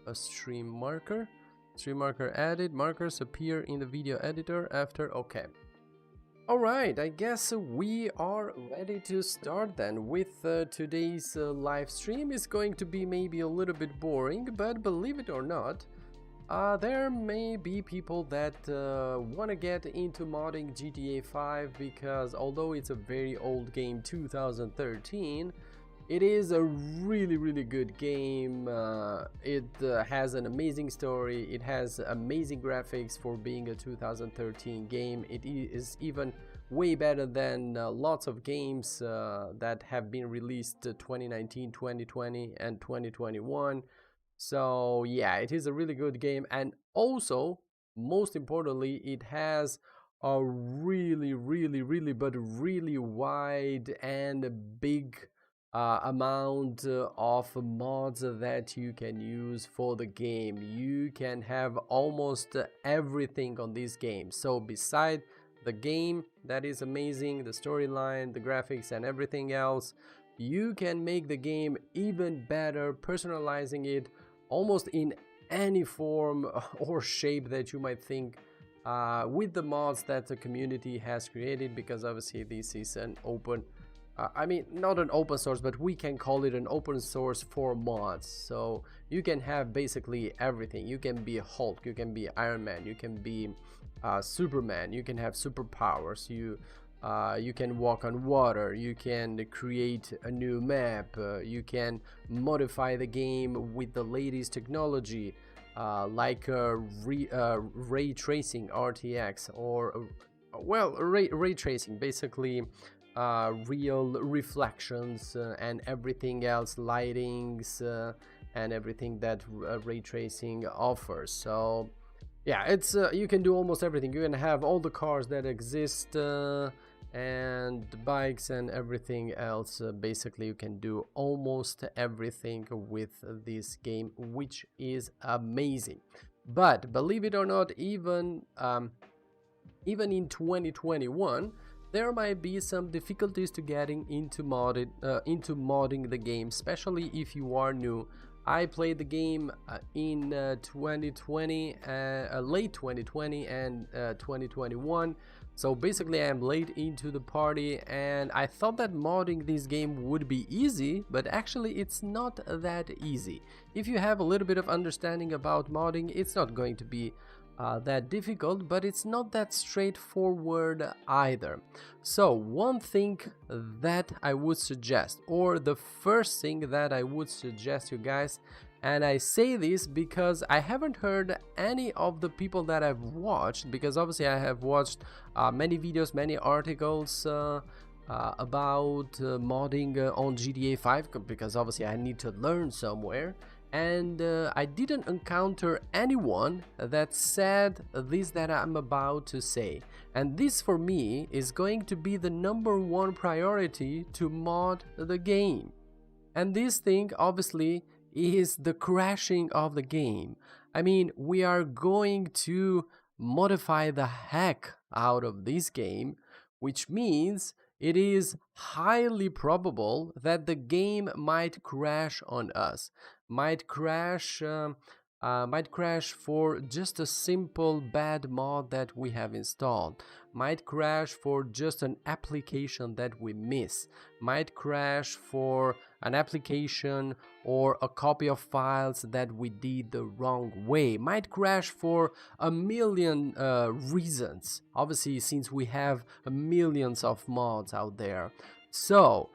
a stream marker. Stream marker added. Markers appear in the video editor after. Okay. Alright, I guess we are ready to start then with today's live stream. Is going to be maybe a little bit boring, but believe it or not, there may be people that want to get into modding GTA 5 because although it's a very old game, 2013, it is a really good game. It has an amazing story, it has amazing graphics for being a 2013 game. It is even way better than lots of games that have been released 2019, 2020 and 2021. So yeah, it is a really good game, and also most importantly it has a really wide and big amount of mods that you can use for the game. You can have almost everything on this game. So beside the game that is amazing, the storyline, the graphics and everything else, you can make the game even better, personalizing it almost in any form or shape that you might think with the mods that the community has created, because obviously this is an open I mean, not an open source, but we can call it an open source for mods. So you can have basically everything. You can be Hulk, you can be Iron Man, you can be Superman, you can have superpowers, you can walk on water, you can create a new map, you can modify the game with the latest technology, like ray tracing, RTX, or well, ray tracing, basically real reflections and everything else, lightings and everything that ray tracing offers. So yeah, it's you can do almost everything. You can have all the cars that exist and bikes and everything else. Basically you can do almost everything with this game, which is amazing. But believe it or not, even in 2021 there might be some difficulties to getting into modding the game, especially if you are new. I played the game in 2020, late 2020 and 2021. So basically I am late into the party, and I thought that modding this game would be easy, but actually it's not that easy. If you have a little bit of understanding about modding, it's not going to be that difficult, but it's not that straightforward either. So one thing that I would suggest, or the first thing that I would suggest you guys, and I say this because I haven't heard any of the people that I've watched, because obviously I have watched many videos, many articles about modding on GTA 5, because obviously I need to learn somewhere. And I didn't encounter anyone that said this that I'm about to say, and this for me is going to be the #1 priority to mod the game. And this thing obviously is the crashing of the game. I mean, we are going to modify the heck out of this game, which means it is highly probable that the game might crash on us, might crash for just a simple bad mod that we have installed, might crash for just an application that we miss, might crash for an application or a copy of files that we did the wrong way, might crash for a million reasons, obviously, since we have millions of mods out there. So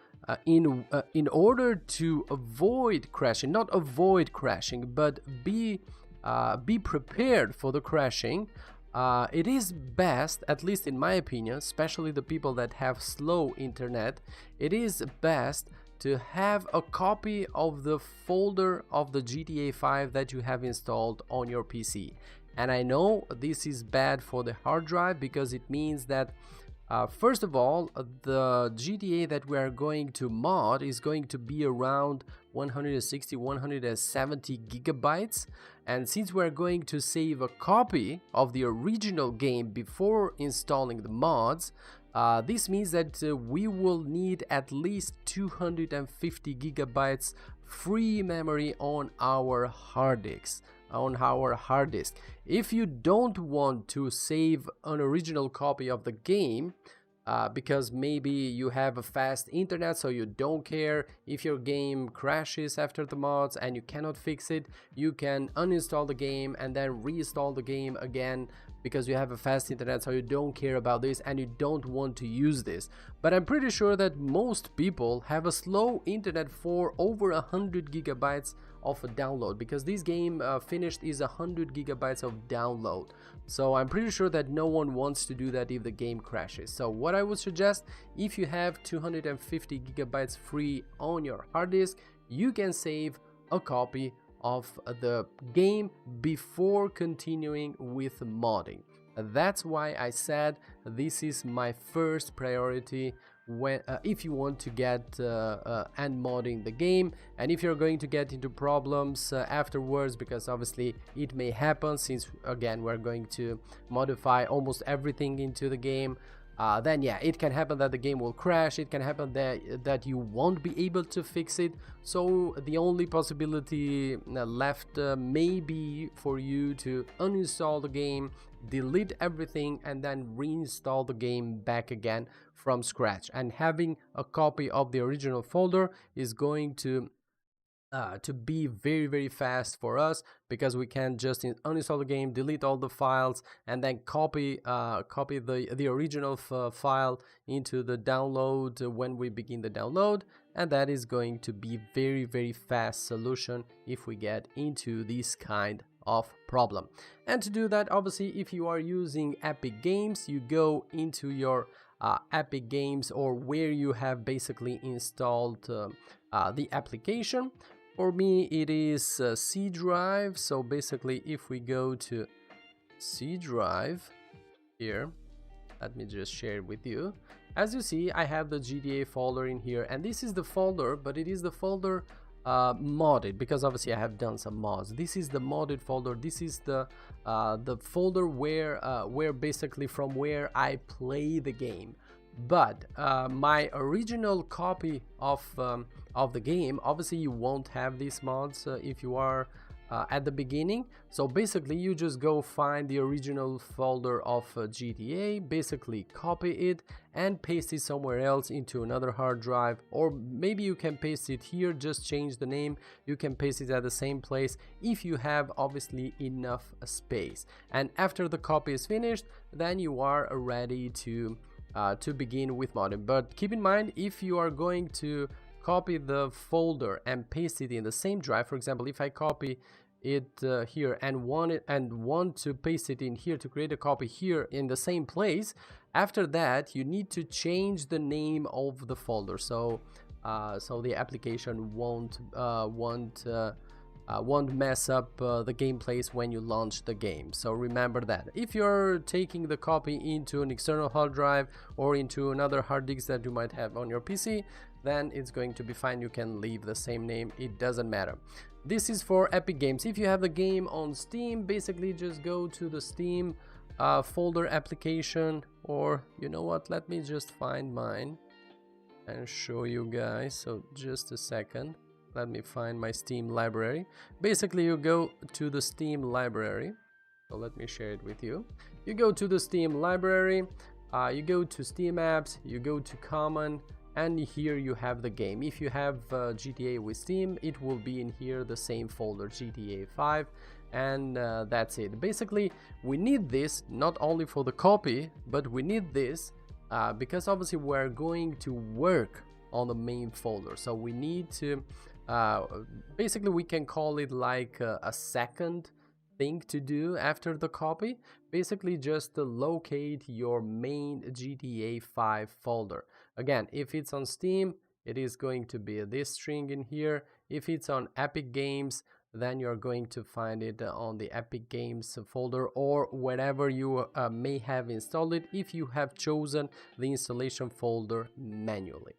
in order to avoid crashing, not avoid crashing, but be prepared for the crashing, it is best, at least in my opinion, especially the people that have slow internet, it is best to have a copy of the folder of the GTA 5 that you have installed on your PC. And I know this is bad for the hard drive, because it means that first of all, the GTA that we are going to mod is going to be around 160-170 gigabytes, and since we're going to save a copy of the original game before installing the mods, this means that we will need at least 250 gigabytes free memory on our hard disk. If you don't want to save an original copy of the game, because maybe you have a fast internet, so you don't care if your game crashes after the mods and you cannot fix it, you can uninstall the game and then reinstall the game again because you have a fast internet, so you don't care about this and you don't want to use this. But I'm pretty sure that most people have a slow internet for over 100 gigabytes of a download, because this game finished is 100 gigabytes of download. So I'm pretty sure that no one wants to do that if the game crashes. So what I would suggest, if you have 250 gigabytes free on your hard disk, you can save a copy of the game before continuing with modding. That's why I said this is my first priority when if you want to get and modding the game, and if you're going to get into problems afterwards, because obviously it may happen, since again we're going to modify almost everything into the game. Then yeah, it can happen that the game will crash, it can happen that you won't be able to fix it. So the only possibility left may be for you to uninstall the game, delete everything, and then reinstall the game back again from scratch. And having a copy of the original folder is going to be very fast for us, because we can just uninstall the game, delete all the files, and then copy the original file into the download when we begin the download. And that is going to be very fast solution if we get into this kind of problem. And to do that, obviously, if you are using Epic Games, you go into your Epic Games, or where you have basically installed the application. For me, it is C drive. So basically, if we go to C drive here, let me just share it with you. As you see, I have the GTA folder in here, and this is the folder, but it is the folder modded, because obviously I have done some mods. This is the modded folder. This is the folder where basically from where I play the game. But my original copy of the game, obviously you won't have these mods if you are at the beginning. So basically you just go find the original folder of GTA, basically copy it and paste it somewhere else into another hard drive, or maybe you can paste it here, just change the name. You can paste it at the same place if you have obviously enough space. And after the copy is finished, then you are ready to begin with modding. But keep in mind, if you are going to copy the folder and paste it in the same drive, for example, if I copy it here and want to paste it in here to create a copy here in the same place, after that you need to change the name of the folder, so the application won't mess up the gameplays when you launch the game. So remember that. If you're taking the copy into an external hard drive or into another hard disk that you might have on your PC, then it's going to be fine. You can leave the same name, it doesn't matter. This is for Epic Games. If you have the game on Steam, basically just go to the Steam folder application, or you know what, let me just find mine and show you guys. So just a second, let me find my Steam library. Basically you go to the Steam library, so let me share it with you. You go to the Steam library, you go to Steam apps, you go to common, and here you have the game. If you have GTA with Steam, it will be in here, the same folder, GTA 5, and that's it. Basically we need this not only for the copy, but we need this because obviously we're going to work on the main folder. So we need to basically we can call it like a second thing to do after the copy. Basically just to locate your main GTA 5 folder. Again, if it's on Steam, it is going to be this string in here. If it's on Epic Games, then you're going to find it on the Epic Games folder, or wherever you may have installed it, if you have chosen the installation folder manually.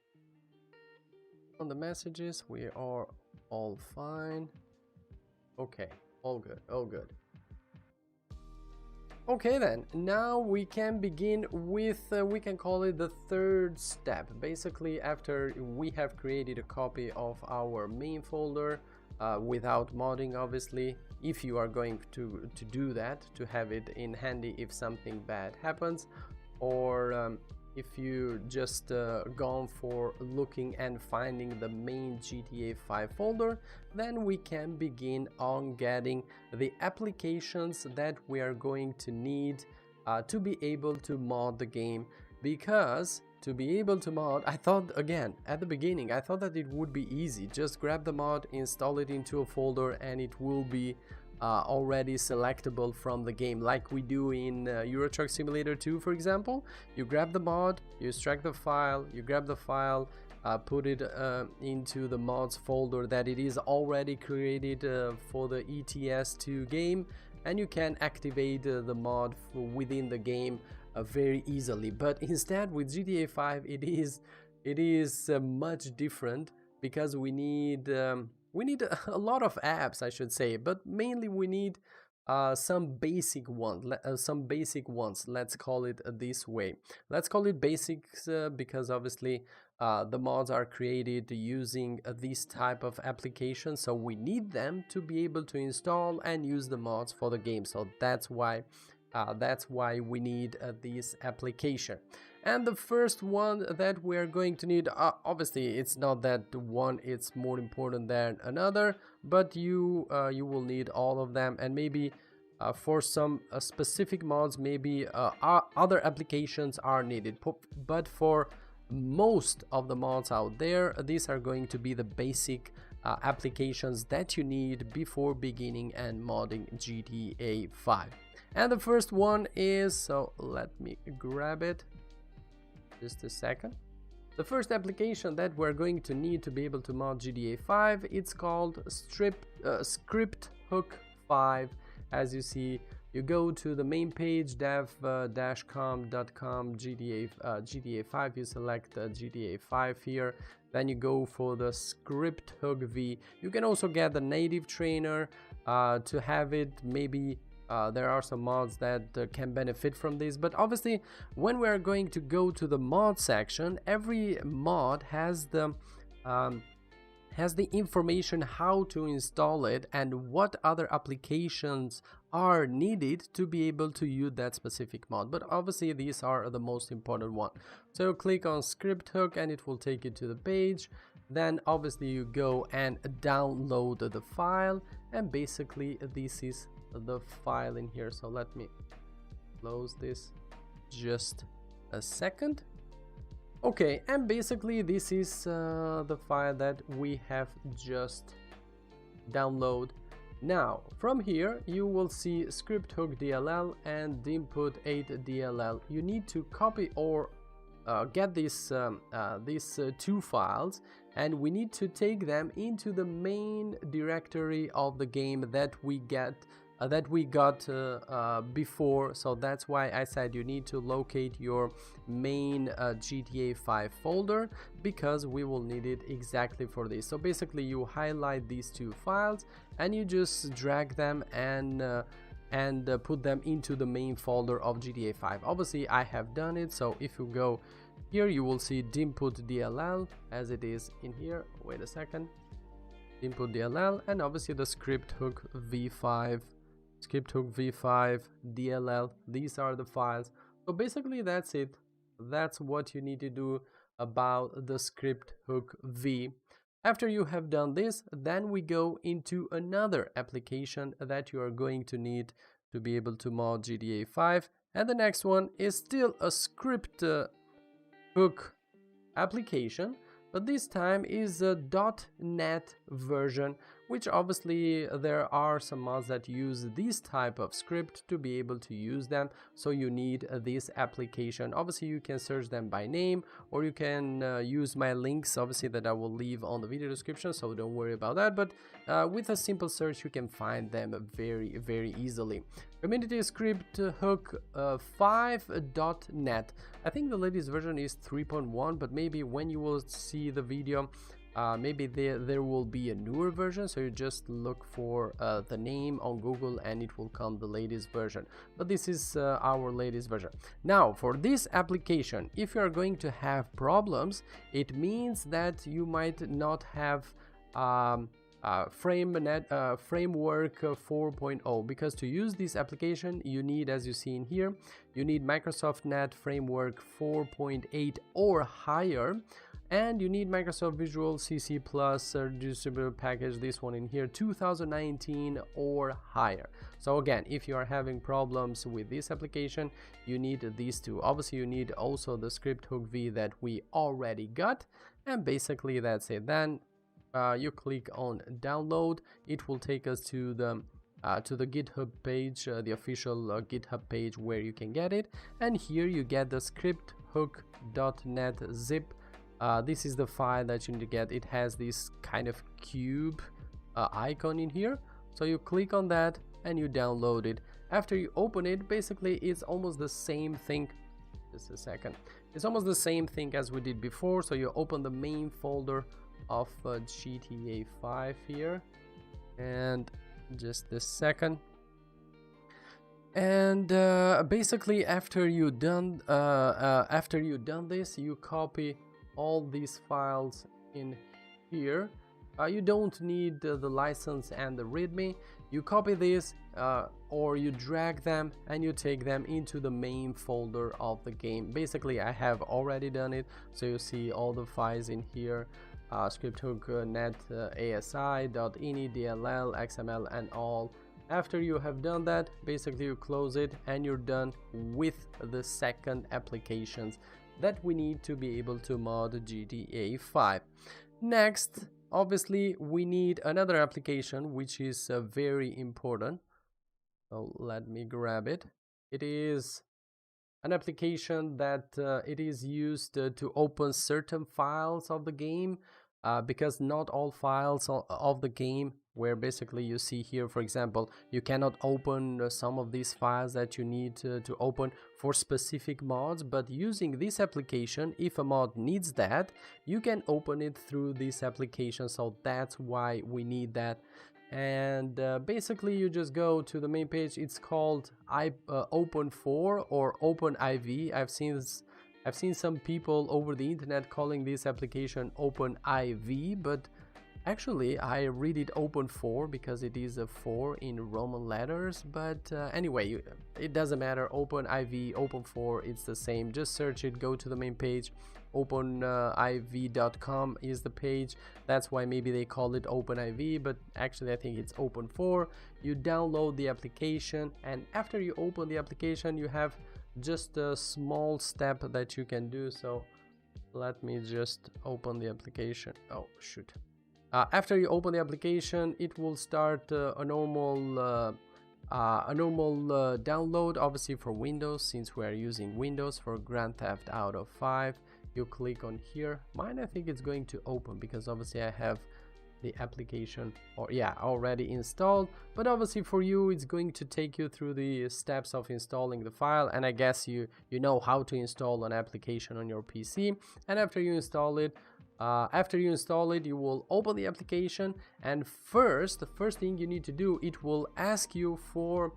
On the messages, we are all fine. Okay, all good, all good. Okay then, now we can begin with, we can call it the third step. Basically, after we have created a copy of our main folder, without modding obviously, if you are going to do that, to have it in handy if something bad happens, or if you just gone for looking and finding the main GTA 5 folder, then we can begin on getting the applications that we are going to need to be able to mod the game. Because to be able to mod, I thought, again, at the beginning, I thought that it would be easy. Just grab the mod, install it into a folder, and it will be already selectable from the game, like we do in Euro Truck Simulator 2, for example. You grab the mod, you extract the file, you grab the file, put it into the mods folder that it is already created for the ETS2 game, and you can activate the mod within the game very easily. But instead, with GTA 5, it is much different, because we need a lot of apps, I should say, but mainly we need some basic ones. Let's call it this way. Let's call it basics because obviously the mods are created using this type of application, so we need them to be able to install and use the mods for the game. So that's why we need this application. And the first one that we're going to need, obviously it's not that one it's more important than another, but you will need all of them, and maybe for some specific mods, maybe other applications are needed. But for most of the mods out there, these are going to be the basic applications that you need before beginning and modding GTA 5. And the first one is, so let me grab it, just a second. The first application that we're going to need to be able to mod GTA 5, it's called ScriptHook 5. As you see, you go to the main page, dev-com.com, GTA 5, you select GTA 5 here, then you go for the ScriptHook V. You can also get the native trainer to have it. Maybe there are some mods that can benefit from this, but obviously when we are going to go to the mod section, every mod has the information how to install it and what other applications are needed to be able to use that specific mod. But obviously these are the most important one. So click on ScriptHook and it will take you to the page. Then obviously you go and download the file, and basically this is the file in here. So let me close this just a second. Okay, and basically this is the file that we have just downloaded. Now from here you will see ScriptHook DLL and input 8 DLL. You need to copy or get these two files, and we need to take them into the main directory of the game that we got before. So that's why I said you need to locate your main GTA 5 folder, because we will need it exactly for this. So basically you highlight these two files and you just drag them and put them into the main folder of GTA 5. Obviously I have done it, so if you go here you will see input DLL as it is in here. Wait a second. Input DLL, and obviously the ScriptHook V5 DLL. These are the files. So basically that's it. That's what you need to do about the ScriptHook V. After you have done this, then we go into another application that you are going to need to be able to mod GTA 5, and the next one is still a ScriptHook application, but this time is a .NET version, which obviously there are some mods that use this type of script to be able to use them, so you need this application. Obviously you can search them by name, or you can use my links obviously that I will leave on the video description, so don't worry about that. But with a simple search you can find them very easily. Community ScriptHook 5.net. I think the latest version is 3.1, but maybe when you will see the video maybe there will be a newer version, so you just look for the name on Google and it will come the latest version. But this is our latest version. Now for this application, if you are going to have problems, it means that you might not have Framework 4.0, because to use this application you need, as you see in here, you need Microsoft Net Framework 4.8 or higher, and you need Microsoft Visual CC Plus distributor package, this one in here, 2019 or higher. So again, if you are having problems with this application, you need these two. Obviously you need also the ScriptHook V that we already got, and basically that's it. Then you click on download. It will take us to the GitHub page, the official GitHub page where you can get it, and here you get the ScriptHook.net zip. This is the file that you need to get. It has this kind of cube icon in here, so you click on that and you download it. After you open it, basically it's almost the same thing. Just a second. It's almost the same thing as we did before. So you open the main folder of GTA 5 here, and just a second. And basically after you done this, you copy all these files in here. You don't need the license and the readme. You copy this or you drag them and you take them into the main folder of the game. Basically I have already done it, so you see all the files in here, ScriptHook Net, ASI, .ini, DLL, XML and all. After you have done that, basically you close it and you're done with the second applications that we need to be able to mod GTA 5. Next, obviously we need another application which is very important. So let me grab it. It is an application that it is used to open certain files of the game, because not all files of the game, where basically you see here, for example, you cannot open some of these files that you need to open for specific mods, but using this application, if a mod needs that, you can open it through this application. So that's why we need that. And basically you just go to the main page. It's called Open4 or OpenIV. I've seen some people over the internet calling this application OpenIV, but actually I read it Open4 because it is a 4 in Roman letters. But anyway, it doesn't matter. OpenIV, Open4, it's the same. Just search it, go to the main page. OpenIV.com is the page. That's why maybe they call it OpenIV, but actually I think it's Open4. You download the application, and after you open the application, you have just a small step that you can do. So let me just open the application. Oh shoot. After you open the application, it will start a normal download, obviously for Windows, since we are using Windows. For Grand Theft Auto 5, you click on here. Mine, I think it's going to open because obviously I have the application already installed, but obviously for you it's going to take you through the steps of installing the file, and I guess you know how to install an application on your PC. And after you install it, you will open the application, and the first thing you need to do, it will ask you for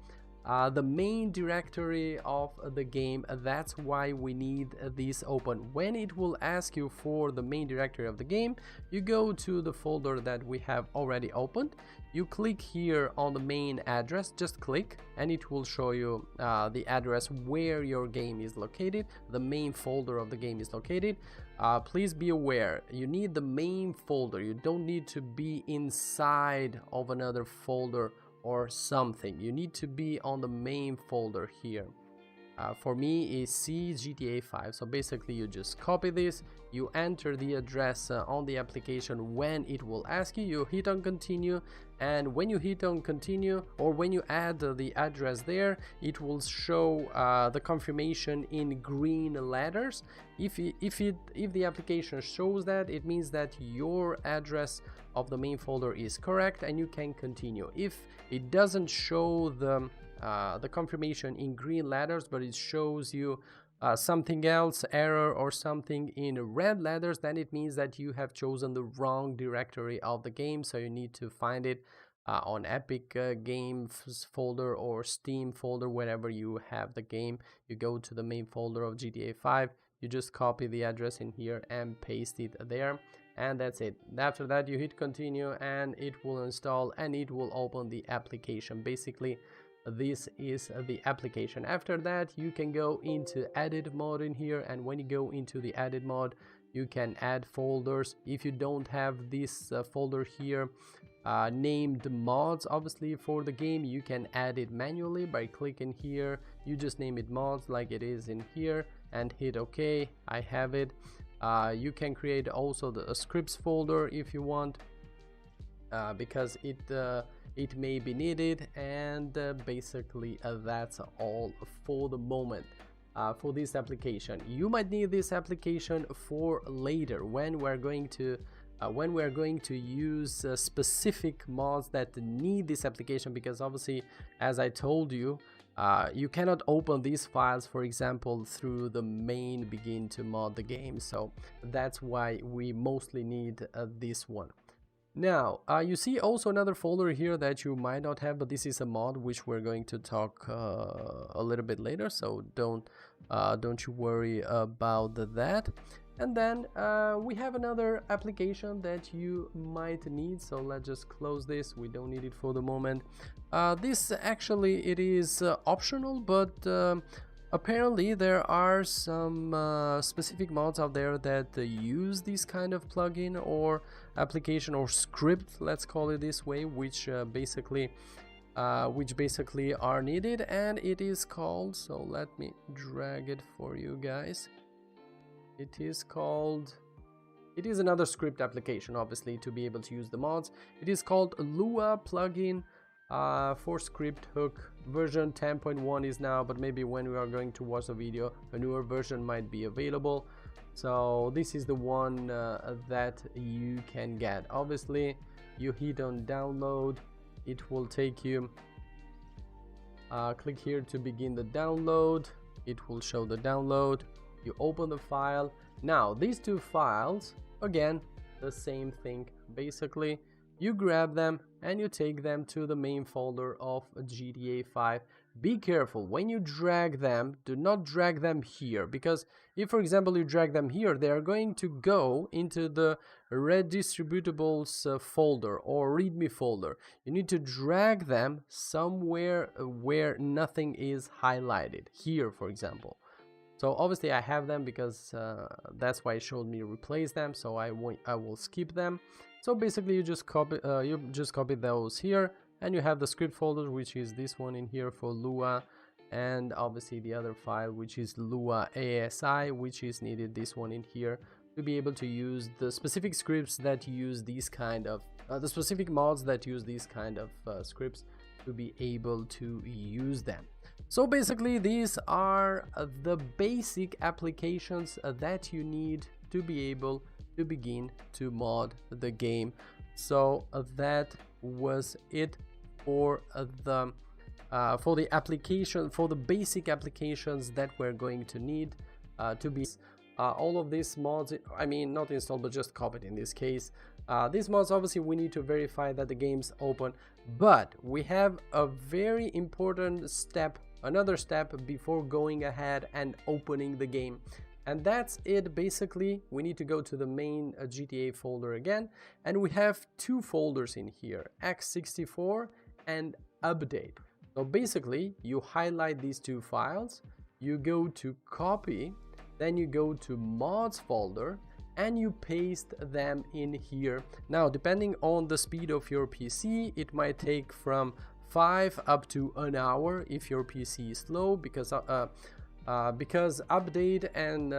the main directory of the game. That's why we need this open. When it will ask you for the main directory of the game, you go to the folder that we have already opened. You click here on the main address, just click, and it will show you the address where your game is located, the main folder of the game is located. Please be aware, you need the main folder. You don't need to be inside of another folder or something. You need to be on the main folder here. For me is GTA 5. So basically you just copy this, you enter the address on the application. When it will ask you, you hit on continue, and when you hit on continue, or when you add the address there, it will show the confirmation in green letters. If the application shows that, it means that your address of the main folder is correct and you can continue. If it doesn't show the confirmation in green letters, but it shows you something else, error or something in red letters, then it means that you have chosen the wrong directory of the game. So you need to find it on Epic Games folder or Steam folder, wherever you have the game. You go to the main folder of GTA 5, you just copy the address in here and paste it there, and that's it. After that you hit continue and it will install and it will open the application. Basically this is the application. After that you can go into edit mode in here, and when you go into the edit mode you can add folders. If you don't have this folder here named mods, obviously, for the game, you can add it manually by clicking here. You just name it mods like it is in here and hit OK. I have it. You can create also the scripts folder if you want, because it may be needed, and basically that's all for the moment. For this application, you might need this application for later when we're going to use specific mods that need this application, because obviously, as I told you, you cannot open these files, for example, through the main begin to mod the game. So that's why we mostly need this one. Now you see also another folder here that you might not have, but this is a mod which we're going to talk a little bit later, so don't you worry about that. And then we have another application that you might need, so let's just close this. We don't need it for the moment. This actually, it is optional, but apparently there are some specific mods out there that use this kind of plugin or application or script, let's call it this way, which basically are needed, and it is called, so let me drag it for you guys. It is another script application, obviously, to be able to use the mods. It is called Lua Plugin for ScriptHook. Version 10.1 is now, but maybe when we are going to watch the video, a newer version might be available. So this is the one that you can get. Obviously, you hit on download, it will take you, click here to begin the download. It will show the download. You open the file. Now these two files, again, the same thing. Basically, you grab them and you take them to the main folder of GTA 5. Be careful when you drag them, do not drag them here, because if, for example, you drag them here, they are going to go into the redistributables folder or readme folder. You need to drag them somewhere where nothing is highlighted, here for example. So obviously I have them because that's why it showed me replace them, so I will skip them. So basically you just copy those here, and you have the script folder, which is this one in here for Lua, and obviously the other file, which is Lua ASI, which is needed, this one in here, to be able to use the specific scripts that use these kind of the specific mods that use these kind of scripts, to be able to use them. So basically these are the basic applications that you need to be able to begin to mod the game. So that was it for the application, for the basic applications that we're going to need to be all of these mods, I mean not installed but just copied in this case. These mods, obviously we need to verify that the game's open, but we have a very important step, another step before going ahead and opening the game, and that's it. Basically we need to go to the main GTA folder again, and we have two folders in here, x64 and update. So basically you highlight these two files, you go to copy, then you go to mods folder and you paste them in here. Now depending on the speed of your PC, it might take from 5 up to an hour if your PC is slow, because update and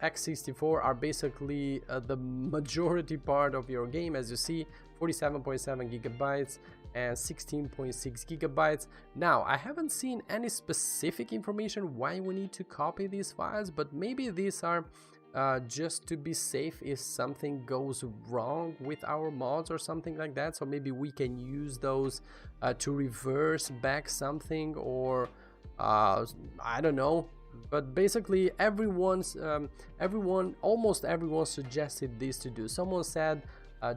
x64 are basically the majority part of your game. As you see, 47.7 gigabytes and 16.6 gigabytes. Now I haven't seen any specific information why we need to copy these files, but maybe these are just to be safe if something goes wrong with our mods or something like that. So maybe we can use those to reverse back something, or I don't know, but basically almost everyone suggested this to do. Someone said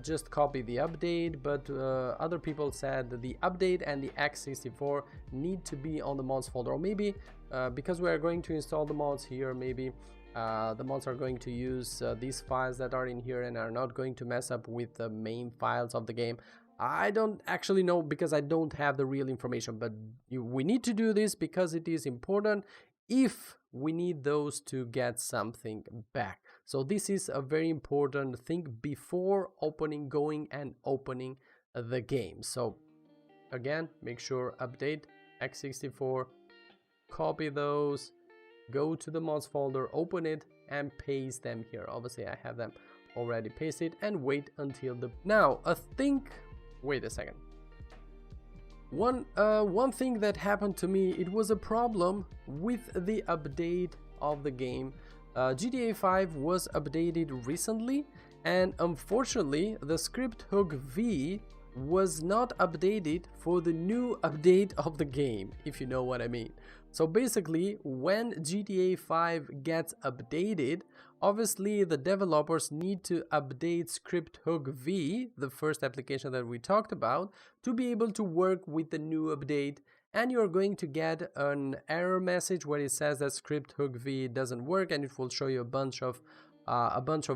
just copy the update, but other people said that the update and the x64 need to be on the mods folder, or maybe because we are going to install the mods here, maybe the mods are going to use these files that are in here and are not going to mess up with the main files of the game. I don't actually know, because I don't have the real information, but we need to do this because it is important if we need those to get something back. So this is a very important thing before going and opening the game. So again, make sure update x64, copy those, go to the mods folder, open it and paste them here. Obviously I have them already pasted, and wait until the wait a second. One thing that happened to me, it was a problem with the update of the game. GTA 5 was updated recently, and unfortunately the ScriptHook V was not updated for the new update of the game, if you know what I mean. So basically, when GTA 5 gets updated, obviously the developers need to update ScriptHook V, the first application that we talked about, to be able to work with the new update. And you're going to get an error message where it says that ScriptHook V doesn't work, and it will show you a bunch of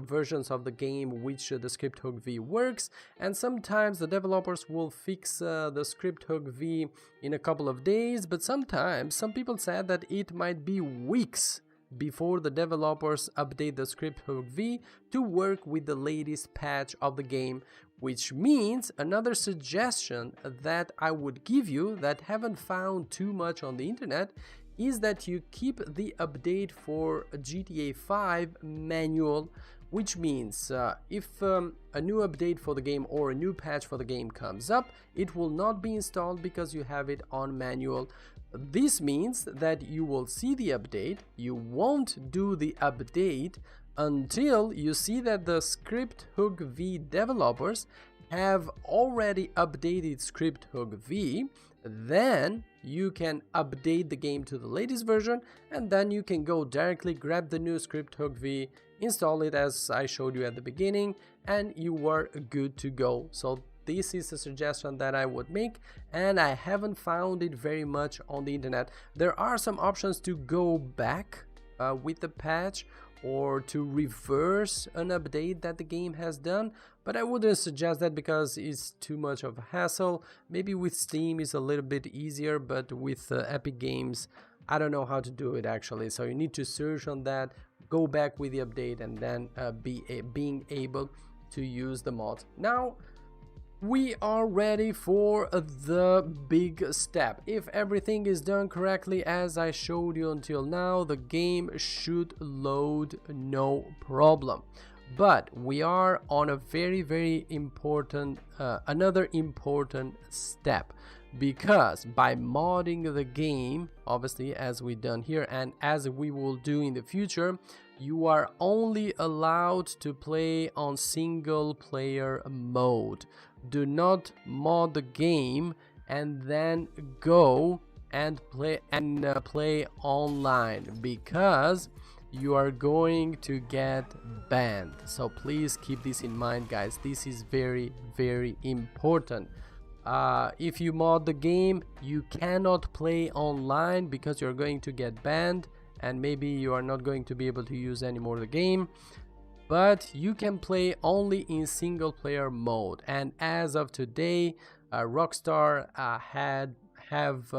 versions of the game which the ScriptHook V works. And sometimes the developers will fix the ScriptHook V in a couple of days, but sometimes some people said that it might be weeks before the developers update the ScriptHook V to work with the latest patch of the game, which means another suggestion that I would give you that haven't found too much on the internet is that you keep the update for GTA 5 manual, which means if a new update for the game or a new patch for the game comes up, it will not be installed because you have it on manual. This means that you will see the update, you won't do the update until you see that the ScriptHook V developers have already updated ScriptHook V. Then you can update the game to the latest version, and then you can go directly grab the new ScriptHook V, install it as I showed you at the beginning, and you are good to go. So this is a suggestion that I would make, and I haven't found it very much on the internet. There are some options to go back with the patch, or to reverse an update that the game has done, but I wouldn't suggest that because it's too much of a hassle. Maybe with Steam is a little bit easier, but with Epic Games, I don't know how to do it actually. So you need to search on that, go back with the update, and then being able to use the mod. Now we are ready for the big step. If everything is done correctly as I showed you until now, the game should load no problem. But we are on a very important another important step, because by modding the game, obviously as we done here and as we will do in the future, you are only allowed to play on single player mode. Do not mod the game and then go and play online, because you are going to get banned. So please keep this in mind, guys. This is very important. If you mod the game, you cannot play online because you're going to get banned, and maybe you are not going to be able to use anymore the game. But you can play only in single player mode, and as of today, Rockstar have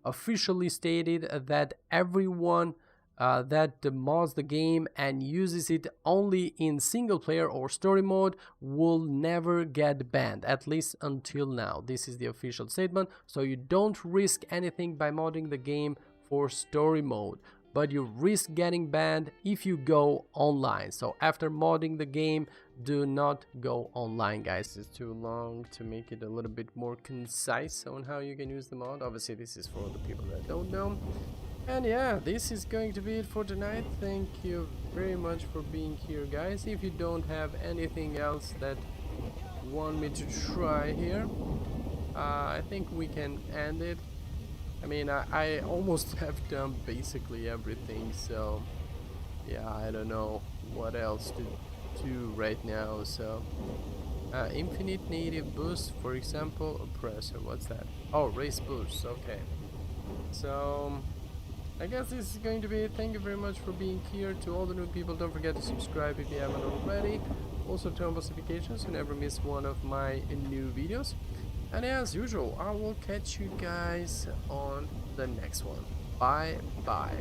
officially stated that everyone that mods the game and uses it only in single player or story mode will never get banned, at least until now. This is the official statement. So you don't risk anything by modding the game for story mode, but you risk getting banned if you go online. So after modding the game, do not go online, guys. It's too long to make it a little bit more concise on how you can use the mod. Obviously this is for the people that don't know. And yeah, this is going to be it for tonight. Thank you very much for being here, guys. If you don't have anything else that you want me to try here, I think we can end it. I mean, I almost have done basically everything, so yeah, I don't know what else to do right now. So infinite native boost, for example, oppressor, what's that? Oh, race boost, okay. So I guess this is going to be it. Thank you very much for being here. To all the new people, don't forget to subscribe if you haven't already. Also turn on notifications so you never miss one of my new videos. And as usual, I will catch you guys on the next one. Bye bye.